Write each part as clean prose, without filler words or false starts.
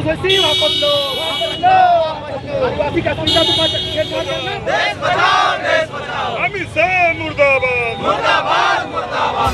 UCC वापस लो, आदिवासी का देश बचाओ, अमित शाह मुर्दाबाद, मुर्दाबाद मुर्दाबाद।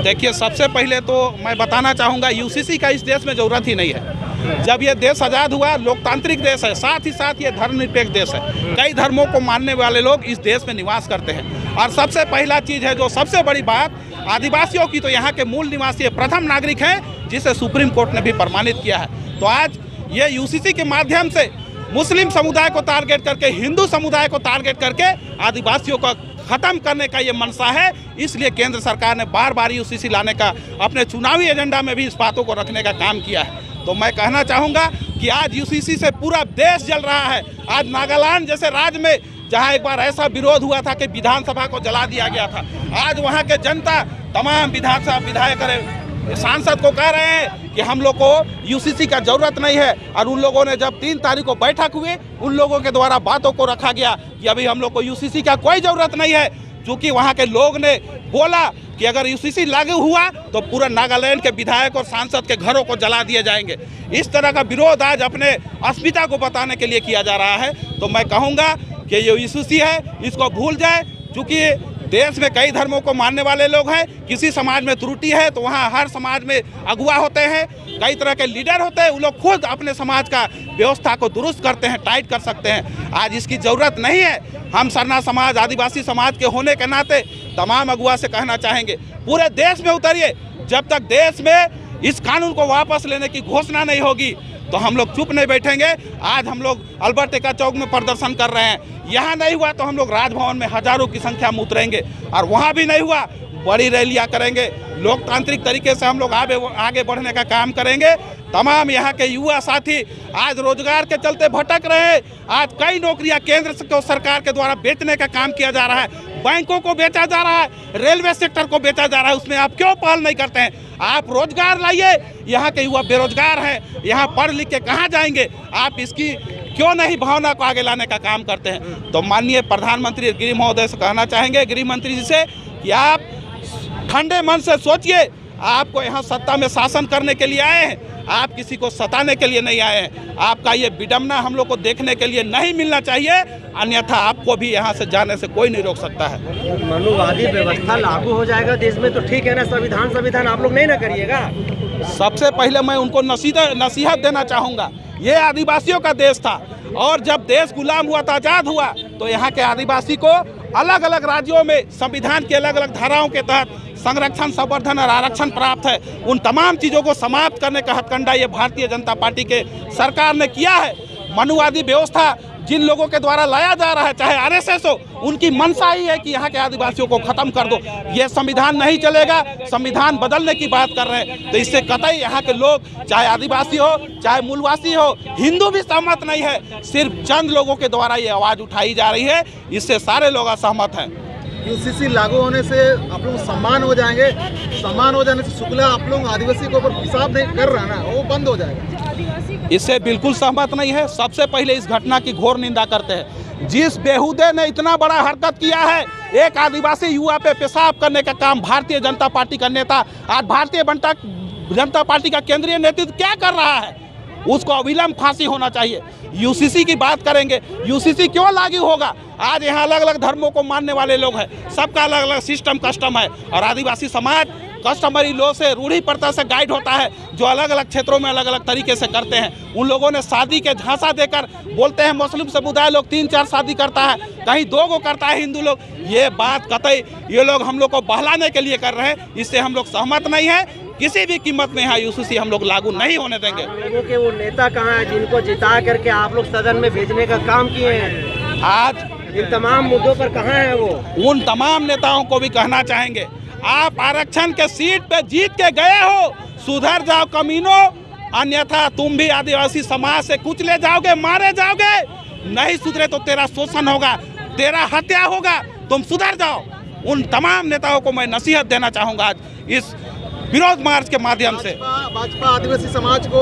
देखिए, सबसे पहले तो मैं बताना चाहूँगा यूसीसी का इस देश में ज़रूरत ही नहीं है। जब ये देश आज़ाद हुआ, लोकतांत्रिक देश है, साथ ही साथ ये धर्मनिरपेक्ष देश है। कई धर्मों को मानने वाले लोग इस देश में निवास करते हैं। और सबसे पहला चीज़ है, जो सबसे बड़ी बात, आदिवासियों की तो यहाँ के मूल निवासी प्रथम नागरिक हैं, जिसे सुप्रीम कोर्ट ने भी प्रमाणित किया है। तो आज ये यूसीसी के माध्यम से मुस्लिम समुदाय को टारगेट करके, हिंदू समुदाय को टारगेट करके आदिवासियों को खत्म करने का ये मनसा है। इसलिए केंद्र सरकार ने बार बार यूसीसी लाने का अपने चुनावी एजेंडा में भी इस बातों को रखने का काम किया है। तो मैं कहना चाहूँगा कि आज यूसीसी से पूरा देश जल रहा है। आज नागालैंड जैसे राज्य में, जहाँ एक बार ऐसा विरोध हुआ था कि विधानसभा को जला दिया गया था, आज वहाँ के जनता, तमाम विधानसभा विधायक, सांसद को कह रहे हैं कि हम लोग को यूसीसी का जरूरत नहीं है। और उन लोगों ने जब 3 तारीख को बैठक हुई, उन लोगों के द्वारा बातों को रखा गया कि अभी हम लोग को यूसीसी का कोई जरूरत नहीं है, क्योंकि वहाँ के लोग ने बोला कि अगर यूसीसी लागू हुआ तो पूरा नागालैंड के विधायक और सांसद के घरों को जला दिए जाएंगे। इस तरह का विरोध आज अपने अस्मिता को बताने के लिए किया जा रहा है। तो मैं कहूँगा कि ये यूसीसी है, इसको भूल जाए, क्योंकि देश में कई धर्मों को मानने वाले लोग हैं। किसी समाज में त्रुटि है तो वहाँ हर समाज में अगुवा होते हैं, कई तरह के लीडर होते हैं, वो लोग खुद अपने समाज का व्यवस्था को दुरुस्त करते हैं, टाइट कर सकते हैं। आज इसकी ज़रूरत नहीं है। हम सरना समाज, आदिवासी समाज के होने के नाते तमाम अगुवा से कहना चाहेंगे, पूरे देश में उतरिए। जब तक देश में इस कानून को वापस लेने की घोषणा नहीं होगी तो हम लोग चुप नहीं बैठेंगे। आज हम लोग अल्बर्ट एक्का चौक में प्रदर्शन कर रहे हैं, यहाँ नहीं हुआ तो हम लोग राजभवन में हजारों की संख्या में उतरेंगे, और वहाँ भी नहीं हुआ बड़ी रैलियाँ करेंगे। लोकतांत्रिक तरीके से हम लोग आगे बढ़ने का काम करेंगे। तमाम यहाँ के युवा साथी आज रोजगार के चलते भटक रहे हैं। आज कई नौकरियाँ केंद्र सरकार के द्वारा बेचने का काम किया जा रहा है, बैंकों को बेचा जा रहा है, रेलवे सेक्टर को बेचा जा रहा है। उसमें आप क्यों पहल नहीं करते हैं? आप रोजगार लाइए। यहाँ के युवा बेरोजगार हैं, यहाँ पढ़ लिख के कहाँ जाएंगे? आप इसकी क्यों नहीं भावना को आगे लाने का काम करते हैं? तो माननीय प्रधानमंत्री गृह महोदय से कहना चाहेंगे, गृह मंत्री जी से, कि आप ठंडे मन से सोचिए। आपको यहाँ सत्ता में शासन करने के लिए आए हैं, आप किसी को सताने के लिए नहीं आए हैं। आपका ये विडंबना हम लोग को देखने के लिए नहीं मिलना चाहिए, अन्यथा आपको भी यहाँ से जाने से कोई नहीं रोक सकता है। मनुवादी व्यवस्था लागू हो जाएगा देश में तो ठीक है ना, संविधान आप लोग नहीं ना करिएगा। सबसे पहले मैं उनको नसीहत देना चाहूँगा, ये आदिवासियों का देश था, और जब देश गुलाम हुआ था, आज़ाद हुआ, तो यहाँ के आदिवासी को अलग अलग राज्यों में संविधान के अलग अलग धाराओं के तहत संरक्षण, संवर्धन और आरक्षण प्राप्त है। उन तमाम चीज़ों को समाप्त करने का हथकंडा ये भारतीय जनता पार्टी के सरकार ने किया है। मनुवादी व्यवस्था जिन लोगों के द्वारा लाया जा रहा है, चाहे आरएसएस हो, उनकी मंशा ही है कि यहाँ के आदिवासियों को खत्म कर दो। ये संविधान नहीं चलेगा, संविधान बदलने की बात कर रहे हैं। तो इससे कतई यहाँ के लोग, चाहे आदिवासी हो, चाहे मूलवासी हो, हिंदू भी सहमत नहीं है। सिर्फ चंद लोगों के द्वारा ये आवाज़ उठाई जा रही है, इससे सारे लोग असहमत हैं। यूसीसी लागू होने से आप लोग सम्मान हो जाएंगे, सम्मान हो जाने से शुक्ला आप लोग आदिवासी के ऊपर हिसाब नहीं कर रहा ना, वो बंद हो जाएगा। इससे बिल्कुल सहमत नहीं है। सबसे पहले इस घटना की घोर निंदा करते हैं। जिस बेहुदे ने इतना बड़ा हरकत किया है, एक आदिवासी युवा पे पेशाब करने का काम भारतीय जनता पार्टी का नेता, आज भारतीय जनता पार्टी का केंद्रीय नेतृत्व क्या कर रहा है? उसको अविलंब फांसी होना चाहिए। यूसीसी की बात करेंगे, यूसीसी क्यों लागू होगा? आज यहाँ अलग अलग धर्मों को मानने वाले लोग हैं, सबका अलग अलग सिस्टम कस्टम है, और आदिवासी समाज कस्टमरी लॉ से, रूढ़ी प्रथा से गाइड होता है, जो अलग अलग क्षेत्रों में अलग अलग तरीके से करते हैं। उन लोगों ने शादी के झांसा देकर बोलते हैं मुस्लिम समुदाय लोग 3-4 शादी करता है, कहीं 2 को करता है हिंदू लोग। ये बात कतई ये लोग हम लोग को बहलाने के लिए कर रहे हैं, इससे हम लोग सहमत नहीं है। किसी भी कीमत में यहाँ यूसीसी हम लोग लागू नहीं होने देंगे। लोगों के वो नेता कहाँ हैं जिनको जिता करके आप लोग सदन में भेजने का काम किए हैं? आज इन तमाम मुद्दों पर कहाँ हैं वो? उन तमाम नेताओं को भी कहना चाहेंगे, आप आरक्षण के सीट पे जीत के गए हो, सुधर जाओ कमीनों, अन्यथा तुम भी आदिवासी समाज से कुचले जाओगे, मारे जाओगे। नहीं सुधरे तो तेरा शोषण होगा, तेरा हत्या होगा, तुम सुधर जाओ। उन तमाम नेताओं को मैं नसीहत देना चाहूँगा आज इस विरोध मार्च के माध्यम से। भाजपा आदिवासी समाज को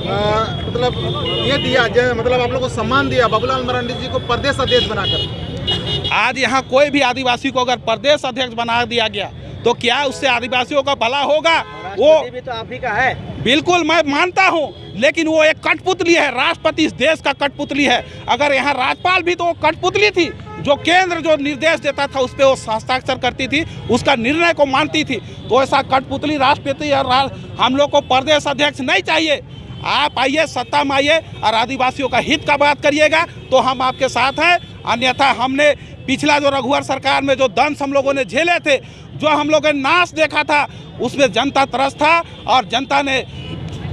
मतलब ये दिया, मतलब आप लोग को सम्मान दिया बाबूलाल मरांडी जी को प्रदेश अध्यक्ष बनाकर। आज यहाँ कोई भी आदिवासी को अगर प्रदेश अध्यक्ष बना दिया गया तो क्या उससे आदिवासियों का भला होगा? राष्ट्रपति भी तो आप ही का है। बिल्कुल मैं मानता हूं, लेकिन वो एक कठपुतली है, राष्ट्रपति इस देश का कठपुतली है। अगर यहाँ राज्यपाल भी तो वो कठपुतली थी, जो केंद्र जो निर्देश देता था उस पर वो हस्ताक्षर करती थी, उसका निर्णय को मानती थी। तो ऐसा कठपुतली राष्ट्रपति और हम लोग को प्रदेश अध्यक्ष नहीं चाहिए। आप आइए, सत्ता में आइए और आदिवासियों का हित का बात करिएगा तो हम आपके साथ हैं। अन्यथा हमने पिछला जो रघुवर सरकार में जो दंश हम लोगों ने झेले थे, जो हम लोगों ने नाश देखा था, उसमें जनता त्रस्त था और जनता ने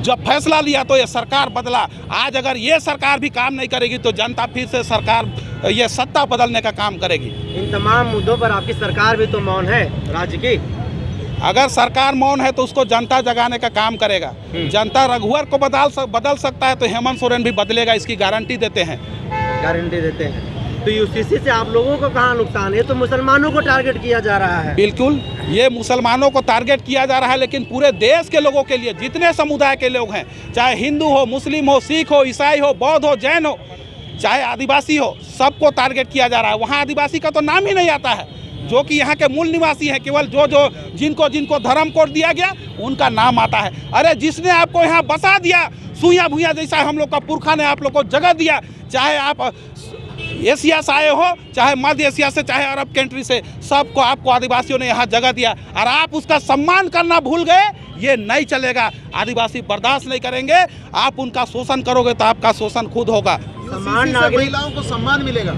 जब फैसला लिया तो ये सरकार बदला। आज अगर ये सरकार भी काम नहीं करेगी तो जनता फिर से सरकार ये सत्ता बदलने का काम करेगी। इन तमाम मुद्दों पर आपकी सरकार भी तो मौन है राज्य की। अगर सरकार मौन है तो उसको जनता जगाने का काम करेगा। जनता रघुवर को बदल सकता है तो हेमंत सोरेन भी बदलेगा, इसकी गारंटी देते हैं। गारंटी देते हैं। तो यूसीसी से आप लोगों को कहाँ नुकसान है? तो मुसलमानों को टारगेट किया जा रहा है। बिल्कुल, ये मुसलमानों को टारगेट किया जा रहा है, लेकिन पूरे देश के लोगों के लिए, जितने समुदाय के लोग हैं, चाहे हिंदू हो, मुस्लिम हो, सिख हो, ईसाई हो, बौद्ध हो, जैन हो, चाहे आदिवासी हो, सबको टारगेट किया जा रहा है। वहाँ आदिवासी का तो नाम ही नहीं आता है, जो कि यहाँ के मूल निवासी हैं। केवल जो जिनको धर्म कोड दिया गया उनका नाम आता है। अरे जिसने आपको यहाँ बसा दिया, सुइया भुइया जैसा हम लोग का पुरखा ने आप लोग को जगह दिया, चाहे आप एशिया से आए हो, चाहे मध्य एशिया से, चाहे अरब कंट्री से, सबको आपको आदिवासियों ने यहाँ जगह दिया और आप उसका सम्मान करना भूल गए। ये नहीं चलेगा, आदिवासी बर्दाश्त नहीं करेंगे। आप उनका शोषण करोगे तो आपका शोषण खुद होगा। सम्मान महिलाओं को सम्मान मिलेगा,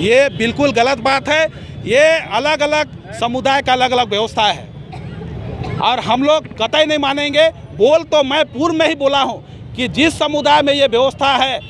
ये बिल्कुल गलत बात है। ये अलग अलग समुदाय का अलग अलग व्यवस्था है और हम लोग कतई नहीं मानेंगे। बोल तो मैं पूर्व में ही बोला हूँ कि जिस समुदाय में ये व्यवस्था है,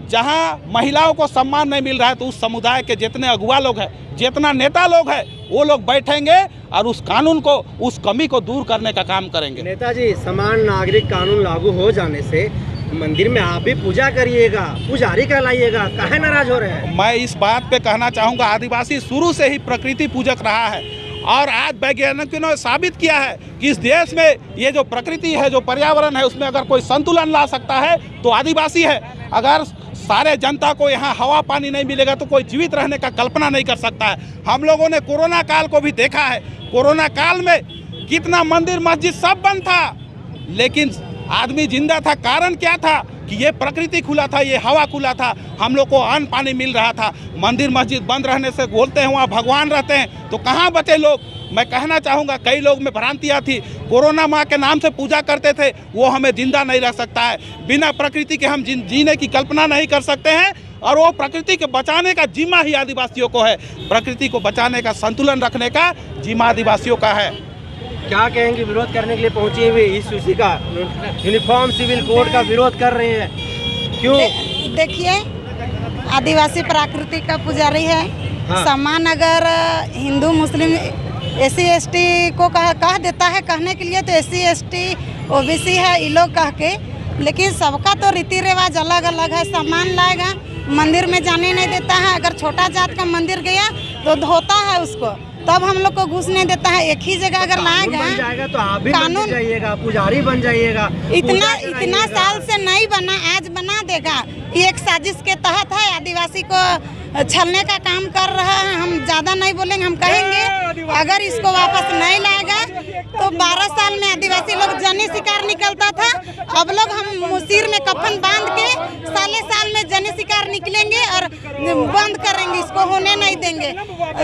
जहाँ महिलाओं को सम्मान नहीं मिल रहा है, तो उस समुदाय के जितने अगुवा लोग हैं, जितना नेता लोग हैं, वो लोग बैठेंगे और उस कानून को, उस कमी को दूर करने का काम करेंगे। नेताजी, समान नागरिक कानून लागू हो जाने से मंदिर में आप भी पूजा करिएगा, पुजारी कहलाइएगा, काहे नाराज हो रहे हैं? मैं इस बात पे कहना चाहूँगा, आदिवासी शुरू से ही प्रकृति पूजक रहा है और आज वैज्ञानिकों ने साबित किया है कि इस देश में ये जो प्रकृति है, जो पर्यावरण है, उसमें अगर कोई संतुलन ला सकता है तो आदिवासी है। अगर सारे जनता को यहाँ हवा पानी नहीं मिलेगा तो कोई जीवित रहने का कल्पना नहीं कर सकता है। हम लोगों ने कोरोना काल को भी देखा है। कोरोना काल में कितना मंदिर मस्जिद सब बंद था, लेकिन आदमी जिंदा था। कारण क्या था कि ये प्रकृति खुला था, ये हवा खुला था, हम लोग को अन्न पानी मिल रहा था। मंदिर मस्जिद बंद रहने से बोलते हैं वहाँ भगवान रहते हैं, तो कहाँ बचे लोग? मैं कहना चाहूँगा, कई लोग में भ्रांतियाँ थी। कोरोना माँ के नाम से पूजा करते थे, वो हमें जिंदा नहीं रख सकता है। बिना प्रकृति के हम जीने की कल्पना नहीं कर सकते हैं और वो प्रकृति के बचाने का जिम्मा ही आदिवासियों को है। प्रकृति को बचाने का, संतुलन रखने का जिम्मा आदिवासियों का है। क्या कहेंगे? विरोध करने के लिए पहुंचे हुए यूसीसी का यूनिफॉर्म सिविल कोड का विरोध कर रहे हैं, क्यों? देखिए, आदिवासी प्रकृति का पुजारी है। हाँ। सम्मान अगर हिंदू मुस्लिम SC ST को कह देता है कहने के लिए, तो SC ST OBC है ये लोग कह के, लेकिन सबका तो रीति रिवाज अलग अलग है। सम्मान लाएगा, मंदिर में जाने नहीं देता है। अगर छोटा जात का मंदिर गया तो धोता है उसको, तब हम लोग को घुस नहीं देता है। एक ही जगह अगर लाएगा, बन जाएगा तो आप भी कानून बन जाइएगा, पुजारी बन जाइएगा। इतना साल से नहीं बना, आज बना देगा। ये एक साजिश के तहत है, आदिवासी को छलने का काम कर रहा है। हम ज़्यादा नहीं बोलेंगे, हम कहेंगे अगर इसको वापस नहीं लाएगा तो 12 साल में आदिवासी लोग जनी शिकार निकलता था, अब लोग हम सिर में कफन बांध के साल में जनी शिकार निकलेंगे और बंद करेंगे, इसको होने नहीं देंगे।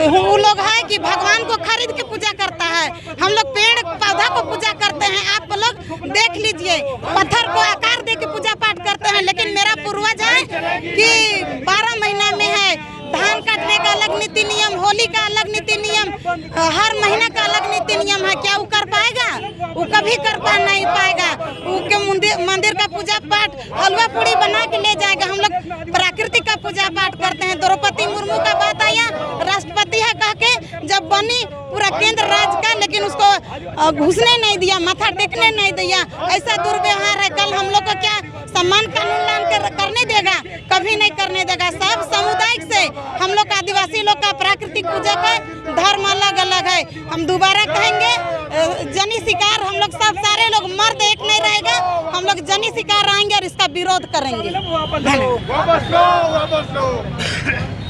वो लोग है कि भगवान को खरीद के पूजा करता है, हम लोग पेड़ पौधा को पूजा करते हैं। आप लोग देख लीजिए, पत्थर को आकार दे के पूजा पाठ करते हैं, लेकिन मेरा पूर्वज है कि 12 महीना में है धान काटने का अलग नीति नियम, होली का अलग नीति नियम, हर महीना का अलग नीति नियम है। क्या वो कर पाएगा? वो कभी कर नहीं पाएगा। वो के मंदिर का पूजा पाठ हलवा पूड़ी बना के ले जाएगा। हम लोग प्रकृति का पूजा पाठ करते हैं। द्रौपदी मुर्मू का बात आया, राष्ट्रपति है कह के जब बनी पूरा केंद्र राज्य का, लेकिन उसको घुसने नहीं दिया, माथा टेकने नहीं दिया। ऐसा दुर्व्यवहार है। कल हम लोग को क्या सम्मान कानून लान करने देगा? कभी नहीं करने देगा। सब सामुदायिक से हम लोग आदिवासी लोग का प्राकृतिक पूजक है, धर्म अलग अलग है। हम दोबारा कहेंगे, जनी शिकार हम लोग सब सारे लोग, मर्द एक नहीं रहेगा। हम लोग जनी शिकार आएंगे और इसका विरोध करेंगे। वापस लो, वापस लो।